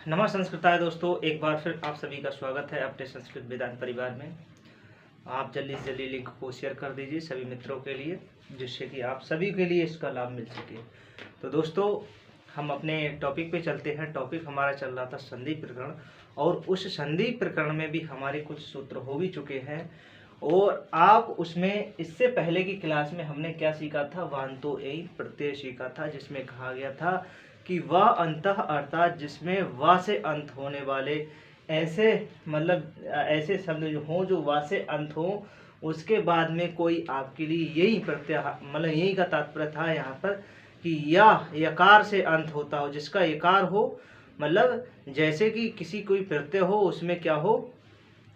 नमः संस्कृताय दोस्तों, एक बार फिर आप सभी का स्वागत है अपने संस्कृत वेदांत परिवार में। आप जल्दी से जल्दी लिंक को शेयर कर दीजिए सभी मित्रों के लिए, जिससे कि आप सभी के लिए इसका लाभ मिल सके। तो दोस्तों, हम अपने टॉपिक पे चलते हैं। टॉपिक हमारा चल रहा था संधि प्रकरण, और उस संधि प्रकरण में भी हमारे कुछ सूत्र हो भी चुके हैं। और आप उसमें इससे पहले की क्लास में हमने क्या सीखा था, वांतो ए प्रत्यय सीखा था, जिसमें कहा गया था कि वह अंतः अर्थात जिसमें वा से अंत होने वाले ऐसे ऐसे शब्द जो हों जो वा से अंत हों, उसके बाद में कोई आपके लिए यही प्रत्यय यही का तात्पर्य था यहाँ पर कि या यकार से अंत होता हो, जिसका यकार हो, जैसे कि किसी कोई प्रत्यय हो उसमें क्या हो,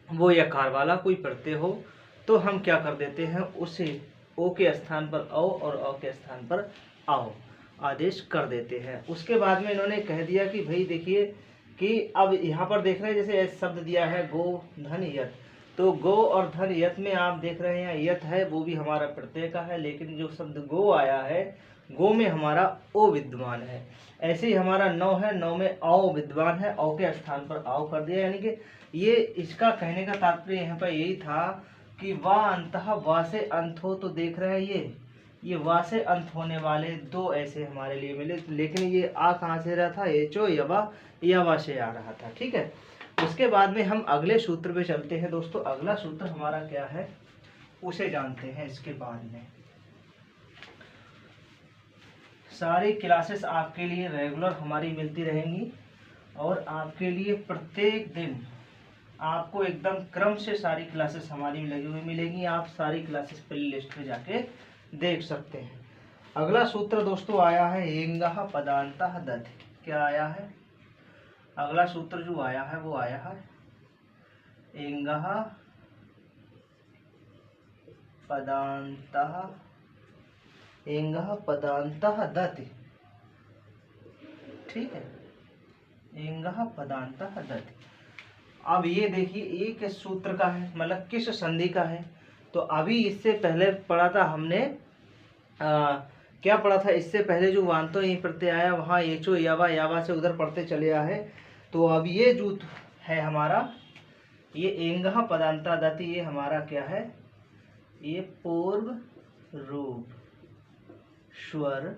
वो यकार वाला कोई प्रत्यय हो, तो हम क्या कर देते हैं, उसे ओ के स्थान पर औ और अ के स्थान पर आओ आदेश कर देते हैं। उसके बाद में इन्होंने कह दिया कि भाई देखिए कि अब यहाँ पर देख रहे हैं जैसे शब्द दिया है गो धन यत, तो गो और धन यत में आप देख रहे हैं यत है वो भी हमारा प्रत्यय का है, लेकिन जो शब्द गो आया है गो में हमारा ओ विद्यमान है। ऐसे ही हमारा नौ है, नौ में औ विद्यमान है, औ के स्थान पर आओ कर दिया। यानी कि ये इसका कहने का तात्पर्य यहाँ पर यही था कि वाह अंतः वा से अंत हो, तो देख रहे हैं ये वा से अंत होने वाले दो ऐसे हमारे लिए मिले, लेकिन ये आ कहाँ से रहा था, एचो या वा से आ रहा था। ठीक है, उसके बाद में हम अगले सूत्र पे चलते हैं। दोस्तों, अगला सूत्र हमारा क्या है उसे जानते हैं। इसके बाद में सारी क्लासेस आपके लिए रेगुलर हमारी मिलती रहेंगी, और आपके लिए प्रत्येक दिन आपको एकदम क्रम से सारी क्लासेस हमारी लगी हुई मिलेंगी। आप सारी क्लासेस प्ले लिस्ट में जाके देख सकते हैं। अगला सूत्र दोस्तों आया है एंगः पदान्तः दधि। क्या आया है, अगला सूत्र जो आया है वो आया है एंगः पदान्तः, एंगः पदान्तः दधि। ठीक है, एंगः पदान्तः दधि। अब ये देखिए ये किस सूत्र का है, किस संधि का है। तो अभी इससे पहले पढ़ा था हमने क्या पढ़ा था, इससे पहले जो वांतो यहीं प्रत्यय आया वहाँ एचो यावा से उधर पढ़ते चले आए। तो अब ये जो है हमारा ये एंगः पदान्तः दधि, ये हमारा क्या है, ये पूर्व रूप स्वर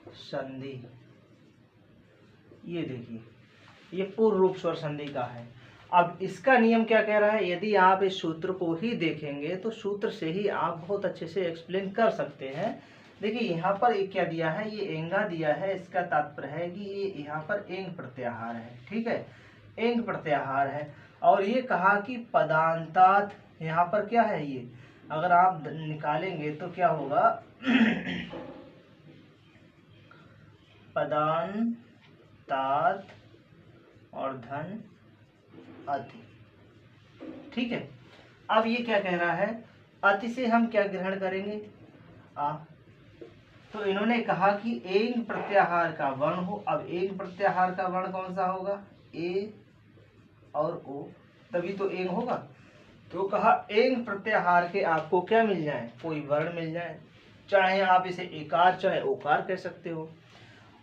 संधि। ये देखिए ये पूर्व रूप स्वर संधि का है। अब इसका नियम क्या कह रहा है, यदि आप इस सूत्र को ही देखेंगे तो सूत्र से ही आप बहुत अच्छे से एक्सप्लेन कर सकते हैं। देखिए यहाँ पर एक क्या दिया है, ये एंगा दिया है, इसका तात्पर्य है कि ये यहाँ पर एंग प्रत्याहार है। ठीक है, एंग प्रत्याहार है। और ये कहा कि पदांतात, यहाँ पर क्या है, ये अगर आप निकालेंगे तो क्या होगा पदांतात और धन अति। ठीक है, अब ये क्या कह रहा है, अति से हम क्या ग्रहण करेंगे, आ। तो इन्होंने कहा कि एंग प्रत्याहार का वर्ण हो। अब एंग प्रत्याहार का वर्ण कौन सा होगा, ए और ओ, तभी तो एंग होगा। तो कहा एंग प्रत्याहार के आपको क्या मिल जाए, कोई वर्ण मिल जाए, चाहे आप इसे एकार चाहे ओकार कह सकते हो।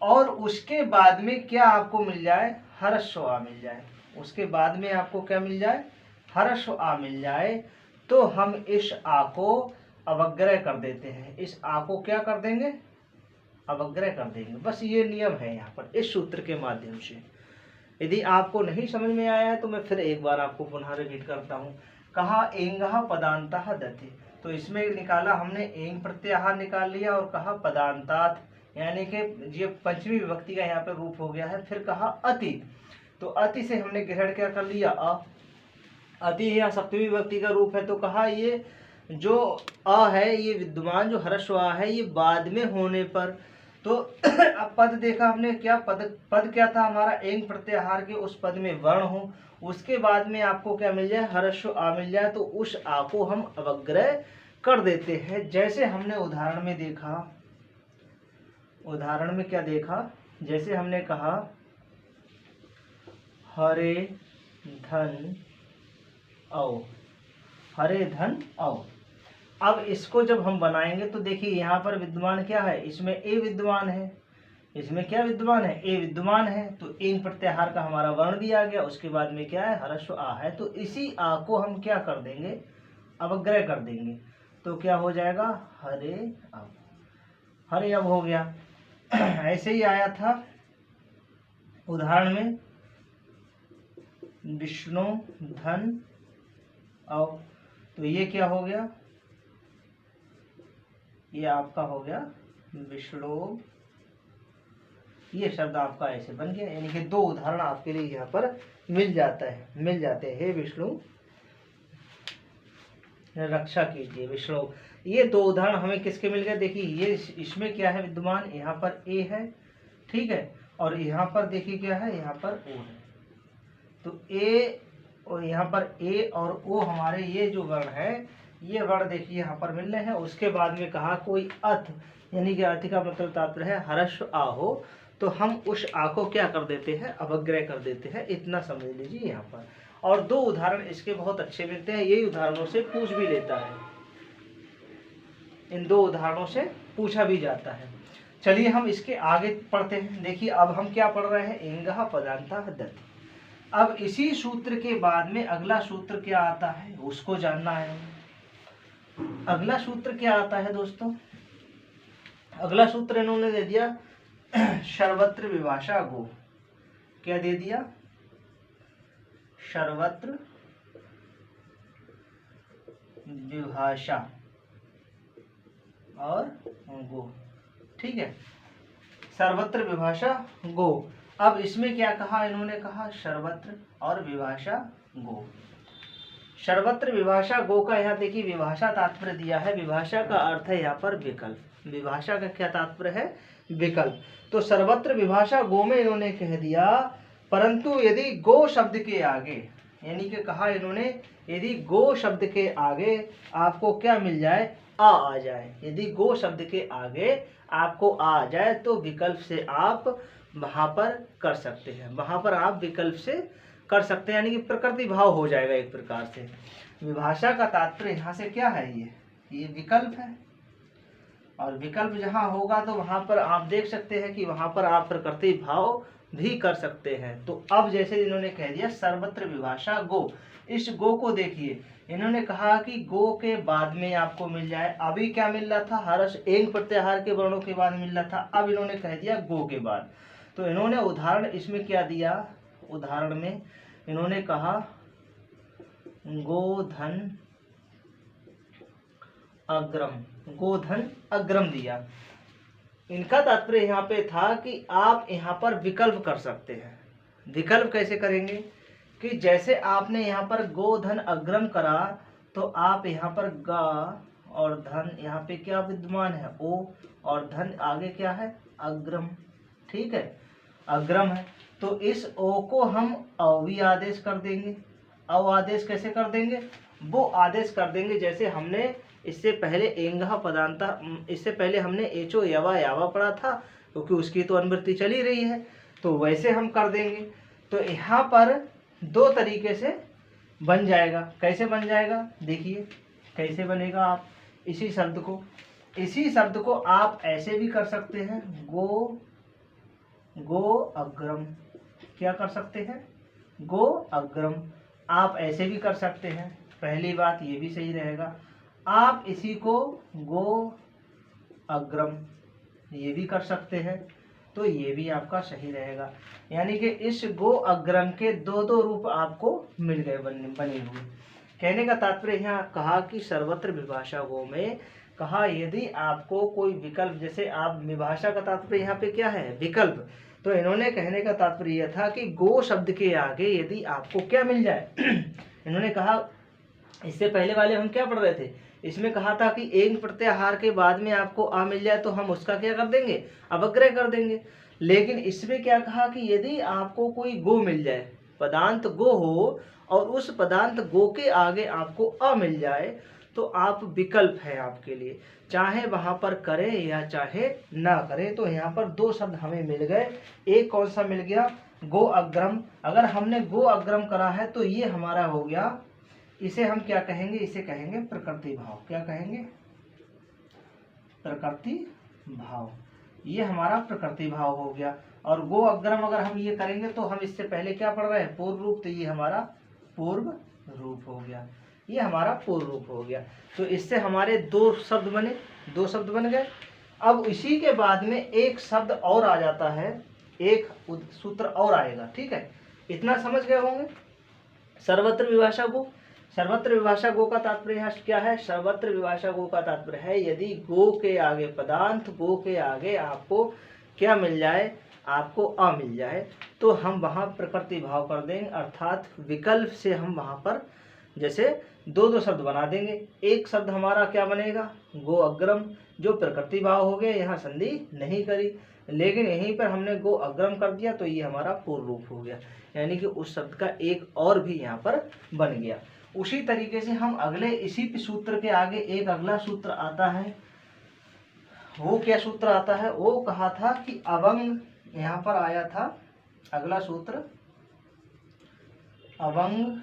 और उसके बाद में क्या आपको मिल जाए, हर्स्व आ मिल जाए। उसके बाद में आपको क्या मिल जाए, हर्स्व आ मिल जाए। तो हम इस आ को अवग्रह कर देते हैं, इस आ को क्या कर देंगे, अवग्रह कर देंगे। बस ये नियम है यहाँ पर इस सूत्र के माध्यम से। यदि आपको नहीं समझ में आया है तो मैं फिर एक बार आपको पुनः रिपीट करता हूँ। कहा एंगः पदान्तः दधि, तो इसमें निकाला हमने एंग प्रत्याहार निकाल लिया, और कहा पदांतात यानी कि ये पंचमी विभक्ति का यहाँ पर रूप हो गया है। फिर कहा अति, तो अति से हमने ग्रहण क्या कर लिया, अ। अति यहाँ सप्तमी विभक्ति का रूप है, तो कहा ये जो अ है ये विद्यमान जो हर्स्व आ है ये बाद में होने पर। तो अब पद देखा हमने, क्या पद क्या था हमारा, एंग प्रत्याहार के उस पद में वर्ण हो, उसके बाद में आपको क्या मिल जाए, हर्स्व आ मिल जाए, तो उस आ को हम अवग्रह कर देते हैं। जैसे हमने उदाहरण में देखा, उदाहरण में क्या देखा, जैसे हमने कहा हरे धन औ, हरे धन औ। अब इसको जब हम बनाएंगे तो देखिए यहाँ पर विद्यमान क्या है, इसमें ए विद्यमान है, इसमें क्या विद्यमान है, ए विद्यमान है, तो एंग प्रत्याहार का हमारा वर्ण भी आ गया। उसके बाद में क्या है, हरस्व आ है, तो इसी आ को हम क्या कर देंगे, अवग्रह कर देंगे, तो क्या हो जाएगा, हरे अब, हरे अब हो गया। ऐसे ही आया था उदाहरण में विष्णु धन और, तो ये क्या हो गया, ये आपका हो गया विष्णु, ये शब्द आपका ऐसे बन गया। यानी कि दो उदाहरण आपके लिए यहाँ पर मिल जाते हैं। विष्णु रक्षा कीजिए, विष्णु, ये दो उदाहरण हमें किसके मिल गए, देखिए ये इसमें क्या है विद्यमान, यहाँ पर ए है, ठीक है, और यहाँ पर देखिए क्या है, यहाँ पर ओ है, तो ए और यहाँ पर ए और ओ हमारे ये जो वर्ण है, ये वर्ण देखिए यहाँ पर मिल रहे हैं। उसके बाद में कहा कोई अर्थ, यानी कि अर्थ का मतलब तात्पर्य है हर्ष आ हो, तो हम उस आ को क्या कर देते हैं, अवग्रह कर देते हैं, इतना समझ लीजिए यहाँ पर। और दो उदाहरण इसके बहुत अच्छे मिलते हैं, यही उदाहरणों से पूछ भी लेता है, इन दो उदाहरणों से पूछा भी जाता है। चलिए हम इसके आगे पढ़ते हैं। देखिए अब हम क्या पढ़ रहे हैं, इंगः पदान्तः दति। अब इसी सूत्र के बाद में अगला सूत्र क्या आता है, उसको जानना है। अगला सूत्र क्या आता है दोस्तों, अगला सूत्र इन्होंने दे दिया सर्वत्र विभाषा गो। क्या दे दिया, सर्वत्र विभाषा और गो, ठीक है, सर्वत्र विभाषा गो। अब इसमें क्या कहा इन्होंने, कहा सर्वत्र और विभाषा गो। सर्वत्र विभाषा गो का यहाँ देखिए विभाषा तात्पर्य दिया है, विभाषा का अर्थ है यहाँ पर विकल्प, विभाषा का क्या तात्पर्य है, विकल्प। तो सर्वत्र विभाषा गो में इन्होंने कह दिया, परंतु यदि गो शब्द के आगे, यानी कि कहा इन्होंने यदि गो शब्द के आगे आपको क्या मिल जाए, आ जाए, यदि गो शब्द के आगे आपको आ जाए तो विकल्प से आप वहां पर कर सकते हैं, वहां पर आप विकल्प से कर सकते हैं, यानी कि प्रकृति भाव हो जाएगा एक प्रकार से। विभाषा का तात्पर्य यहाँ से क्या है, ये विकल्प है, और विकल्प जहाँ होगा तो वहां पर आप देख सकते हैं कि वहां पर आप प्रकृति भाव भी कर सकते हैं। तो अब जैसे इन्होंने कह दिया सर्वत्र विभाषा गो, इस गो को देखिए, इन्होंने कहा कि गो के बाद में आपको मिल जाए, अभी क्या मिल रहा था, हर्ष एंग प्रत्याहार के वर्णों के बाद मिल रहा था, अब इन्होंने कह दिया गो के बाद। तो इन्होंने उदाहरण इसमें क्या दिया, उदाहरण में इन्होंने कहा गोधन अग्रम, गोधन अग्रम दिया। इनका तात्पर्य यहाँ पे था कि आप यहाँ पर विकल्प कर सकते हैं। विकल्प कैसे करेंगे, कि जैसे आपने यहाँ पर गोधन अग्रम करा, तो आप यहाँ पर गा और धन यहाँ पे क्या विद्यमान है, ओ, और धन आगे क्या है, अग्रम, ठीक है, अग्रम है, तो इस ओ को हम अवि आदेश कर देंगे। अव आदेश कैसे कर देंगे, वो आदेश कर देंगे जैसे हमने इससे पहले एंगः पदान्तः, इससे पहले हमने एचो यवा यावा पढ़ा था, क्योंकि उसकी तो अनुवृत्ति चली रही है, तो वैसे हम कर देंगे। तो यहाँ पर दो तरीके से बन जाएगा। कैसे बन जाएगा, देखिए कैसे बनेगा, आप इसी शब्द को आप ऐसे भी कर सकते हैं, गो अग्रम, क्या कर सकते हैं, गो अग्रम, आप ऐसे भी कर सकते हैं। पहली बात ये भी सही रहेगा, आप इसी को गो अग्रम ये भी कर सकते हैं, तो ये भी आपका सही रहेगा। यानी कि इस गो अग्रम के दो दो रूप आपको मिल गए बने हुए। कहने का तात्पर्य यहाँ कहा कि सर्वत्र विभाषा गो में कहा यदि आपको कोई विकल्प, जैसे आप विभाषा का तात्पर्य यहाँ पे क्या है, विकल्प, तो इन्होंने कहने का तात्पर्य यह था कि गो शब्द के आगे यदि आपको क्या मिल जाए इन्होंने कहा, इससे पहले वाले हम क्या पढ़ रहे थे, इसमें कहा था कि एंग प्रत्याहार के बाद में आपको आ मिल जाए तो हम उसका क्या कर देंगे, अवग्रह कर देंगे। लेकिन इसमें क्या कहा कि यदि आपको कोई गो मिल जाए, पदांत गो हो और उस पदांत गो के आगे आपको अ मिल जाए, तो आप विकल्प है आपके लिए, चाहे वहां पर करें या चाहे ना करें। तो यहाँ पर दो शब्द हमें मिल गए, एक कौन सा मिल गया, गो अग्रम। अगर हमने गो अग्रम करा है तो ये हमारा हो गया, इसे हम क्या कहेंगे, इसे कहेंगे प्रकृति भाव। क्या कहेंगे, प्रकृति भाव। ये हमारा प्रकृति भाव हो गया। और गो अग्रम अगर हम ये करेंगे तो हम इससे पहले क्या पढ़ रहे हैं, पूर्व रूप, तो ये हमारा पूर्व रूप हो गया, ये हमारा पूर्व रूप हो गया। तो इससे हमारे दो शब्द बने, दो शब्द बन गए। अब इसी के बाद में एक शब्द और आ जाता है, एक सूत्र और आएगा, ठीक है, इतना समझ गए होंगे। सर्वत्र विभाषा गो, सर्वत्र विभाषा गो का तात्पर्य यहाँ क्या है, सर्वत्र विभाषा गो का तात्पर्य है यदि गो के आगे पदांत, गो के आगे आपको क्या मिल जाए, आपको अ मिल जाए, तो हम वहाँ प्रकृति भाव कर देंगे, अर्थात विकल्प से हम वहाँ पर जैसे दो दो शब्द बना देंगे। एक शब्द हमारा क्या बनेगा, गो अग्रम, जो प्रकृति भाव हो गया, यहाँ संधि नहीं करी, लेकिन यहीं पर हमने गो अग्रम कर दिया तो ये हमारा पूर्व रूप हो गया, यानी कि उस शब्द का एक और भी यहाँ पर बन गया। उसी तरीके से हम अगले इसी सूत्र के आगे एक अगला सूत्र आता है, वो क्या सूत्र आता है, वो कहा था कि अवंग, यहाँ पर आया था अगला सूत्र अवंग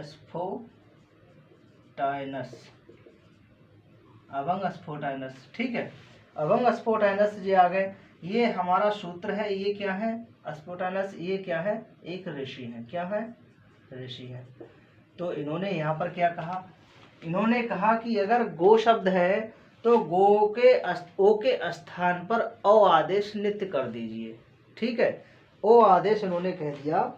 स्फोटाइनस, अवंग स्फोटाइनस, ठीक है, अवंग स्फोटाइनस जो आ गए, ये हमारा सूत्र है, ये क्या है स्फोटाइनस, ये क्या है, एक ऋषि है, क्या है, ऋषि है। तो इन्होंने यहाँ पर क्या कहा, इन्होंने कहा कि अगर गो शब्द है तो गो के ओ के स्थान पर अ आदेश नित्य कर दीजिए, ठीक है, ओ आदेश इन्होंने कह दिया।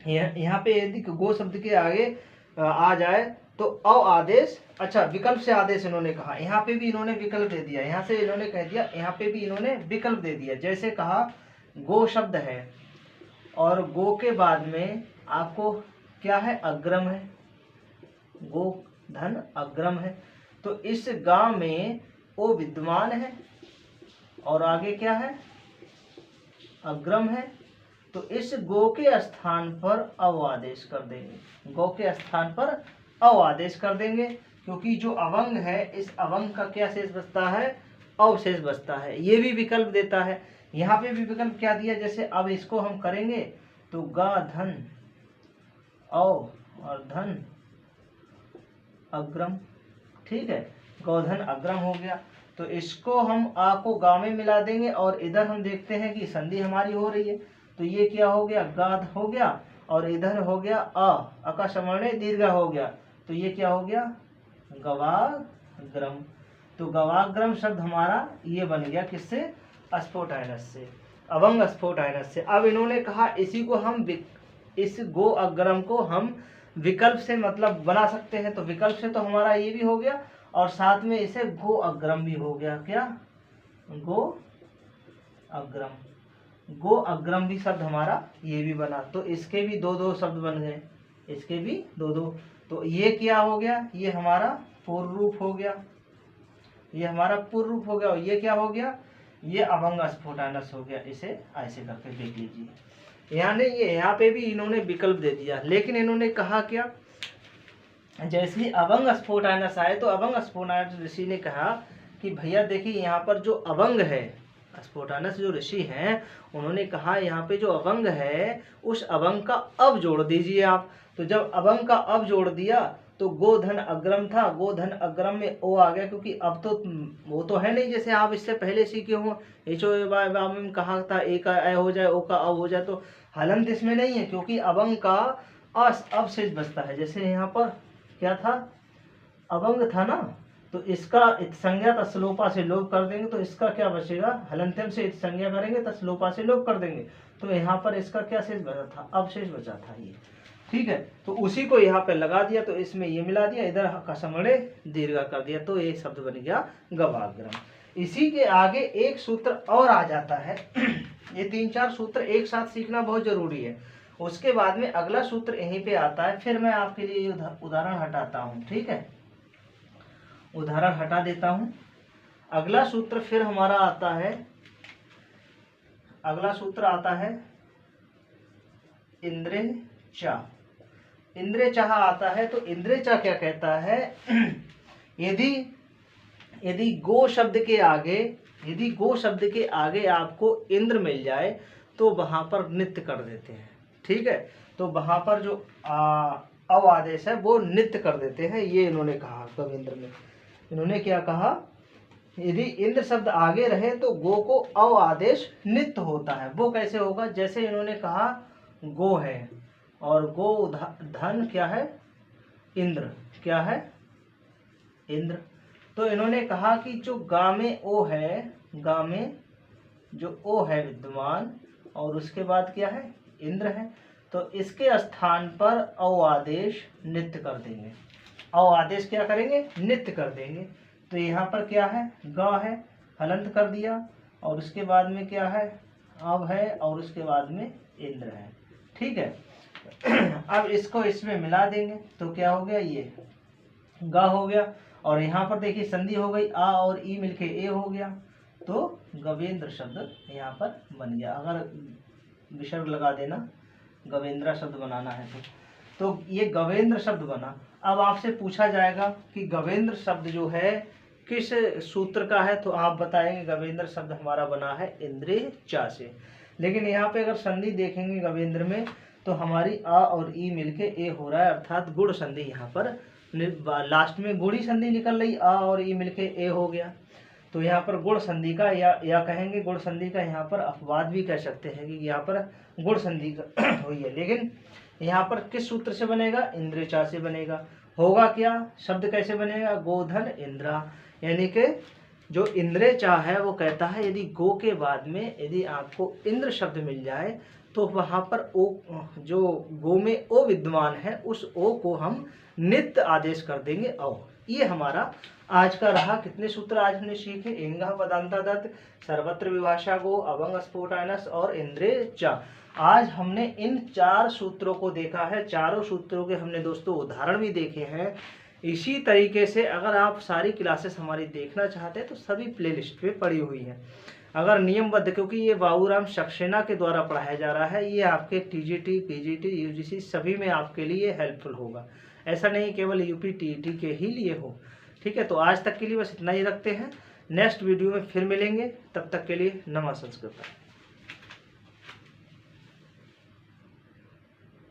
यहाँ पे यदि गो शब्द के आगे आ जाए तो अ आदेश, अच्छा विकल्प से आदेश इन्होंने कहा, यहाँ पे भी इन्होंने विकल्प दे दिया, यहाँ से इन्होंने कह दिया, यहाँ पे भी इन्होंने विकल्प दे दिया। जैसे कहा गो शब्द है और गो के बाद में आपको क्या है, अग्रम है, गो धन अग्रम है, तो इस गांव में ओ विद्यमान है और आगे क्या है, अग्रम है, तो इस गो के स्थान पर अव आदेश कर देंगे, गो के स्थान पर अव आदेश कर देंगे, क्योंकि जो अवंग है इस अवंग का क्या शेष बचता है, अवशेष बचता है। ये भी विकल्प देता है, यहाँ पे भी विकल्प क्या दिया, जैसे अब इसको हम करेंगे तो गा धन अव और धन अग्रम, ठीक है, गौधन अग्रम हो गया। तो इसको हम आ को गा में मिला देंगे और इधर हम देखते हैं कि संधि हमारी हो रही है, तो ये क्या हो गया, गाध हो गया, और इधर हो गया अ का समर्ण दीर्घ हो गया, तो ये क्या हो गया, गवाग्रम। तो गवाग्रम शब्द हमारा ये बन गया किससे, स्फोटाइनस से, अवंग स्फोटाइनस से। अब इन्होंने कहा इसी को हम इस गो अग्रम को हम विकल्प से मतलब बना सकते हैं, तो विकल्प से तो हमारा ये भी हो गया और साथ में इसे गो अग्रम भी हो गया, क्या, गो अग्रम, गो अग्रम भी शब्द हमारा ये भी बना, तो इसके भी दो दो शब्द बन गए, इसके भी दो दो। तो ये क्या हो गया, ये हमारा पूर्व रूप हो गया, ये हमारा पूर्व रूप हो गया, और ये क्या हो गया, ये अभंग स्फोटाइनस हो गया। इसे ऐसे करके देख लीजिए, यानी ये यहाँ पे भी इन्होंने विकल्प दे दिया, लेकिन इन्होंने कहा क्या, जैसे ही अभंग स्फोटाइनस आए तो अभंग स्फोटाइनस ऋषि ने कहा कि भैया देखिए यहाँ पर जो अभंग है, स्फोटाइनस जो ऋषि हैं उन्होंने कहा यहाँ पे जो अभंग है उस अभंग का अब जोड़ दीजिए आप। तो जब अभंग का अब जोड़ दिया तो गोधन अग्रम था, गोधन अग्रम में ओ आ गया, क्योंकि अब तो वो तो है नहीं जैसे आप इससे पहले सीखे हो, में कहा था ए का ए हो जाए, ओ का अब हो जाए, तो हलंत इसमें नहीं है, क्योंकि अभंग का अब शेष बचता है। जैसे यहाँ पर क्या था, अभंग था ना, तो इसका संज्ञा तस्लोपा से लोप कर देंगे, तो इसका क्या बचेगा, हलंत्यम से संज्ञा करेंगे तस्लोपा से लोप कर देंगे, तो यहाँ पर इसका क्या शेष बचा था, अवशेष बचा था ये, ठीक है। तो उसी को यहाँ पे लगा दिया, तो इसमें ये मिला दिया, इधर का समणे दीर्घ कर दिया, तो ये शब्द बन गया गवाग्रम। इसी के आगे एक सूत्र और आ जाता है ये 3-4 सूत्र एक साथ सीखना बहुत जरूरी है। उसके बाद में अगला सूत्र यहीं पे आता है, फिर मैं आपके लिए उदाहरण हटाता हूँ, ठीक है, उदाहरण हटा देता हूँ। अगला सूत्र फिर हमारा आता है, अगला सूत्र आता है इंद्रे चा, इंद्रे चाह आता है। तो इंद्रे चा क्या कहता है, यदि गो शब्द के आगे, यदि गो शब्द के आगे आपको इंद्र मिल जाए तो वहां पर नित्य कर देते हैं, ठीक है। तो वहां पर जो अव आदेश है वो नित्य कर देते हैं, ये इन्होंने कहा कविंद्र में। इन्होंने क्या कहा, यदि इंद्र शब्द आगे रहे तो गो को अव आदेश नित्य होता है। वो कैसे होगा, जैसे इन्होंने कहा गो है और गो धन क्या है, इंद्र, क्या है, इंद्र। तो इन्होंने कहा कि जो गा में ओ है, गा में जो ओ है विद्यमान और उसके बाद क्या है, इंद्र है, तो इसके स्थान पर अव आदेश नित्य कर देंगे। अव आदेश क्या करेंगे, नित्य कर देंगे। तो यहाँ पर क्या है, ग है, हलंत कर दिया और उसके बाद में क्या है, अब है और उसके बाद में इंद्र है। ठीक है। अब इसको इसमें मिला देंगे तो क्या हो गया, ये ग हो गया और यहाँ पर देखिए संधि हो गई, आ और ई मिलके ए हो गया, तो गवेंद्र शब्द यहाँ पर बन गया। अगर विसर्ग लगा देना, गवेंद्र शब्द बनाना है तो ये गवेंद्र शब्द बना। अब आपसे पूछा जाएगा कि गवेंद्र शब्द जो है किस सूत्र का है, तो आप बताएंगे गवेंद्र शब्द हमारा बना है इंद्रिय चा से। लेकिन यहाँ पे अगर संधि देखेंगे गवेंद्र में तो हमारी आ और ई मिलके ए हो रहा है, अर्थात गुण संधि यहाँ पर लास्ट में गुणी संधि निकल रही, आ और ई मिलके ए हो गया। तो यहाँ पर गुण संधि का या कहेंगे गुण संधि का यहाँ पर अपवाद भी कह सकते हैं कि यहाँ पर गुण संधि का हुई है। लेकिन यहाँ पर किस सूत्र से बनेगा, इंद्रिय चा से बनेगा। होगा क्या, शब्द कैसे बनेगा, गोधन इंद्रा, यानी कि जो इंद्रिय चा है वो कहता है यदि गो के बाद में यदि आपको इंद्र शब्द मिल जाए तो वहाँ पर ओ, जो गो में ओ विद्यमान है उस ओ को हम नित्य आदेश कर देंगे औ। ये हमारा आज का रहा। कितने सूत्र आज हमने सीखे, इंगा पदांता दत्त, सर्वत्र विभाषा गो, अभंग स्फोटानस और इंद्रिय चा। आज हमने इन 4 सूत्रों को देखा है। चारों सूत्रों के हमने दोस्तों उदाहरण भी देखे हैं। इसी तरीके से अगर आप सारी क्लासेस हमारी देखना चाहते हैं तो सभी प्लेलिस्ट पे पड़ी हुई है। अगर नियमबद्ध, क्योंकि ये बाबूराम सक्सेना के द्वारा पढ़ाया जा रहा है, ये आपके टीजीटी, पीजीटी, यूजीसी सभी में आपके लिए हेल्पफुल होगा। ऐसा नहीं केवल यूपी टीईटी के ही लिए हो। ठीक है, तो आज तक के लिए बस इतना ही रखते हैं। नेक्स्ट वीडियो में फिर मिलेंगे, तब तक के लिए नमः संस्कृत।